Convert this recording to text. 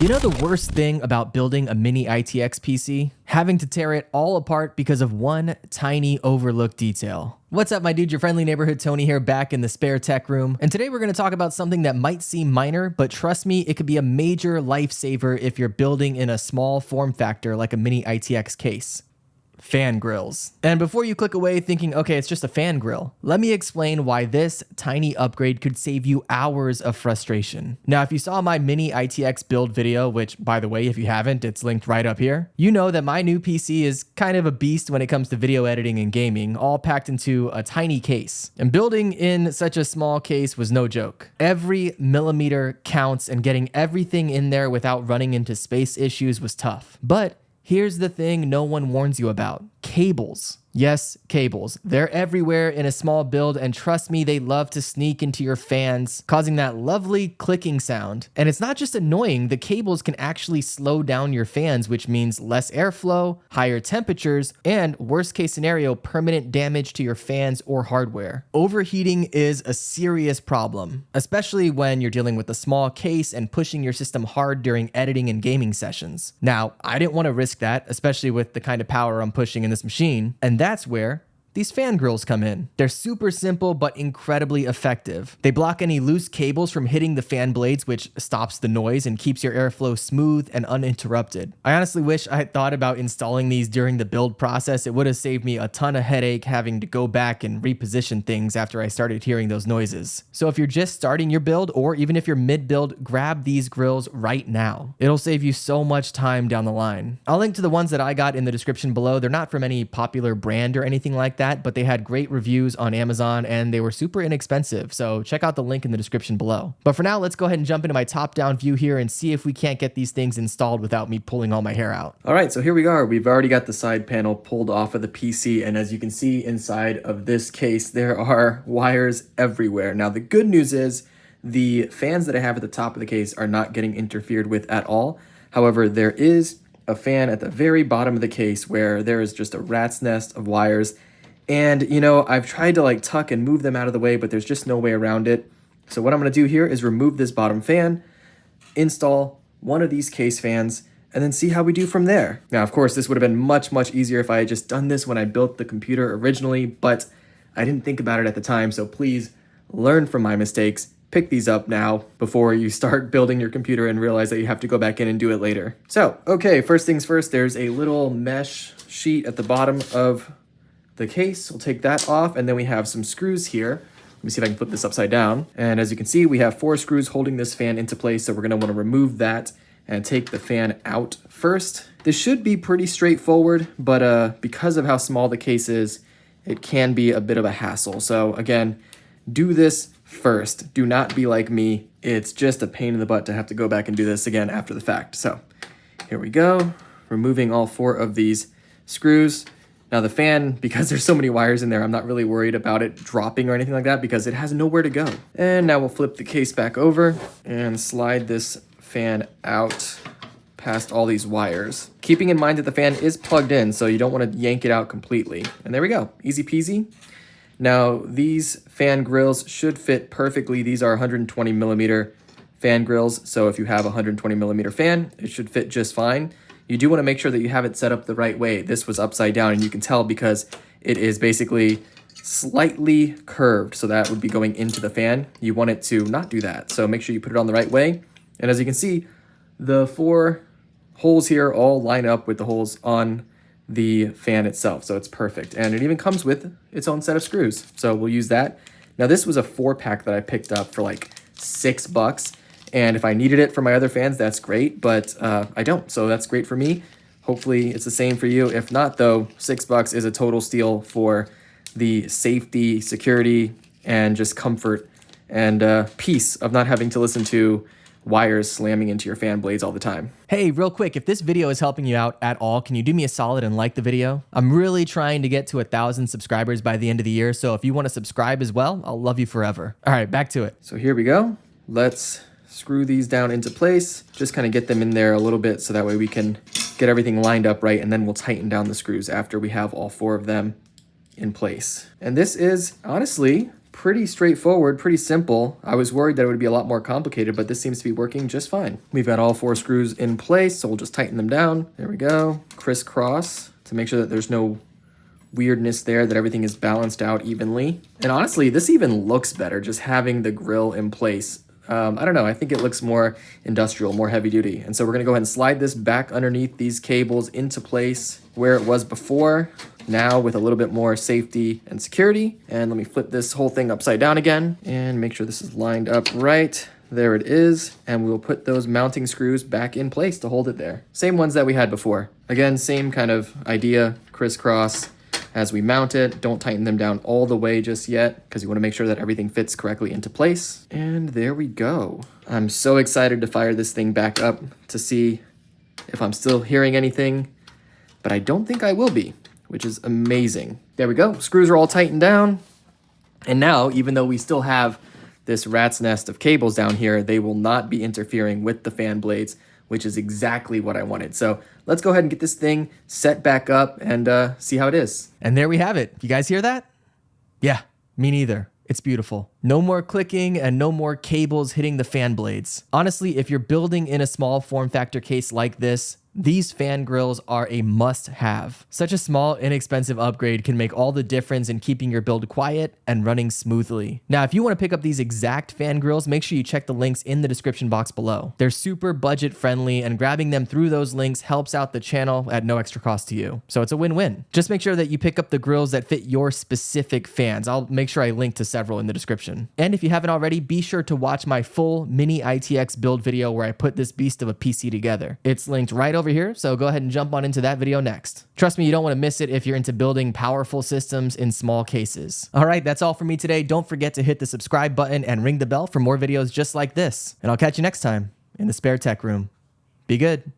You know the worst thing about building a Mini-ITX PC? Having to tear it all apart because of one tiny overlooked detail. What's up, my dude? Your friendly neighborhood Tony here, back in the spare tech room. And today we're going to talk about something that might seem minor, but trust me, it could be a major lifesaver if you're building in a small form factor like a Mini-ITX case. Fan grills. And before you click away thinking, okay, it's just a fan grill, let me explain why this tiny upgrade could save you hours of frustration. Now, if you saw my Mini-ITX build video, which by the way, if you haven't, it's linked right up here, you know that my new PC is kind of a beast when it comes to video editing and gaming, all packed into a tiny case. And building in such a small case was no joke. Every millimeter counts, and getting everything in there without running into space issues was tough. But here's the thing no one warns you about: cables. Yes, cables. They're everywhere in a small build, and trust me, they love to sneak into your fans, causing that lovely clicking sound. And it's not just annoying, the cables can actually slow down your fans, which means less airflow, higher temperatures, and worst case scenario, permanent damage to your fans or hardware. Overheating is a serious problem, especially when you're dealing with a small case and pushing your system hard during editing and gaming sessions. Now, I didn't want to risk that, especially with the kind of power I'm pushing in this machine, and that's where these fan grills come in. They're super simple but incredibly effective. They block any loose cables from hitting the fan blades, which stops the noise and keeps your airflow smooth and uninterrupted. I honestly wish I had thought about installing these during the build process. It would have saved me a ton of headache having to go back and reposition things after I started hearing those noises. So if you're just starting your build, or even if you're mid-build, grab these grills right now. It'll save you so much time down the line. I'll link to the ones that I got in the description below. They're not from any popular brand or anything like that, but they had great reviews on Amazon and they were super inexpensive. So check out the link in the description below. But for now, let's go ahead and jump into my top-down view here and see if we can't get these things installed without me pulling all my hair out. All right, so here we are. We've already got the side panel pulled off of the PC, and as you can see inside of this case, there are wires everywhere. Now, the good news is the fans that I have at the top of the case are not getting interfered with at all. However, there is a fan at the very bottom of the case where there is just a rat's nest of wires. And, you know, I've tried to tuck and move them out of the way, but there's just no way around it. So what I'm going to do here is remove this bottom fan, install one of these case fans, and then see how we do from there. Now, of course, this would have been much, much easier if I had just done this when I built the computer originally, but I didn't think about it at the time. So please learn from my mistakes. Pick these up now before you start building your computer and realize that you have to go back in and do it later. So, okay, first things first, there's a little mesh sheet at the bottom of the case. We'll take that off, and then we have some screws here. Let me see if I can flip this upside down. And as you can see, we have 4 screws holding this fan into place, so we're going to want to remove that and take the fan out first. This should be pretty straightforward, but because of how small the case is, it can be a bit of a hassle. So again, do this first. Do not be like me. It's just a pain in the butt to have to go back and do this again after the fact. So here we go, removing all 4 of these screws. Now the fan, because there's so many wires in there, I'm not really worried about it dropping or anything like that because it has nowhere to go. And now we'll flip the case back over and slide this fan out past all these wires. Keeping in mind that the fan is plugged in, so you don't want to yank it out completely. And there we go, easy peasy. Now these fan grills should fit perfectly. These are 120 millimeter fan grills, so if you have a 120 millimeter fan, it should fit just fine. You do want to make sure that you have it set up the right way. This was upside down, and you can tell because it is basically slightly curved, so that would be going into the fan. You want it to not do that, so make sure you put it on the right way. And as you can see, the 4 holes here all line up with the holes on the fan itself, so it's perfect. And it even comes with its own set of screws, so we'll use that. Now this was a 4-pack that I picked up for like $6. And if I needed it for my other fans, that's great, but I don't, so that's great for me. Hopefully it's the same for you. If not, though, $6 is a total steal for the safety, security, and just comfort and peace of not having to listen to wires slamming into your fan blades all the time. Hey, real quick, if this video is helping you out at all, can you do me a solid and like the video? I'm really trying to get to 1,000 subscribers by the end of the year, so if you want to subscribe as well, I'll love you forever. All right, back to it. So here we go. Let's screw these down into place, just kind of get them in there a little bit so that way we can get everything lined up right, and then we'll tighten down the screws after we have all 4 of them in place. And this is honestly pretty straightforward, pretty simple. I was worried that it would be a lot more complicated, but this seems to be working just fine. We've got all 4 screws in place, so we'll just tighten them down. There we go. Crisscross to make sure that there's no weirdness there, that everything is balanced out evenly. And honestly, this even looks better just having the grill in place. I don't know, I think it looks more industrial, more heavy duty. And so we're gonna go ahead and slide this back underneath these cables into place where it was before, now with a little bit more safety and security. And let me flip this whole thing upside down again and make sure this is lined up right. There it is. And we'll put those mounting screws back in place to hold it there. Same ones that we had before. Again, same kind of idea, crisscross. As we mount it, don't tighten them down all the way just yet because you want to make sure that everything fits correctly into place. And there we go. I'm so excited to fire this thing back up to see if I'm still hearing anything, but I don't think I will be, which is amazing. There we go. Screws are all tightened down. And now, even though we still have this rat's nest of cables down here, they will not be interfering with the fan blades, which is exactly what I wanted. So let's go ahead and get this thing set back up and see how it is. And there we have it. You guys hear that? Yeah, me neither. It's beautiful. No more clicking and no more cables hitting the fan blades. Honestly, if you're building in a small form factor case like this, these fan grills are a must-have. Such a small, inexpensive upgrade can make all the difference in keeping your build quiet and running smoothly. Now, if you want to pick up these exact fan grills, make sure you check the links in the description box below. They're super budget-friendly, and grabbing them through those links helps out the channel at no extra cost to you. So it's a win-win. Just make sure that you pick up the grills that fit your specific fans. I'll make sure I link to several in the description. And if you haven't already, be sure to watch my full Mini-ITX build video where I put this beast of a PC together. It's linked right over here, so go ahead and jump on into that video next. Trust me, you don't want to miss it if you're into building powerful systems in small cases. All right, that's all for me today. Don't forget to hit the subscribe button and ring the bell for more videos just like this. And I'll catch you next time in the Spare Tech Room. Be good.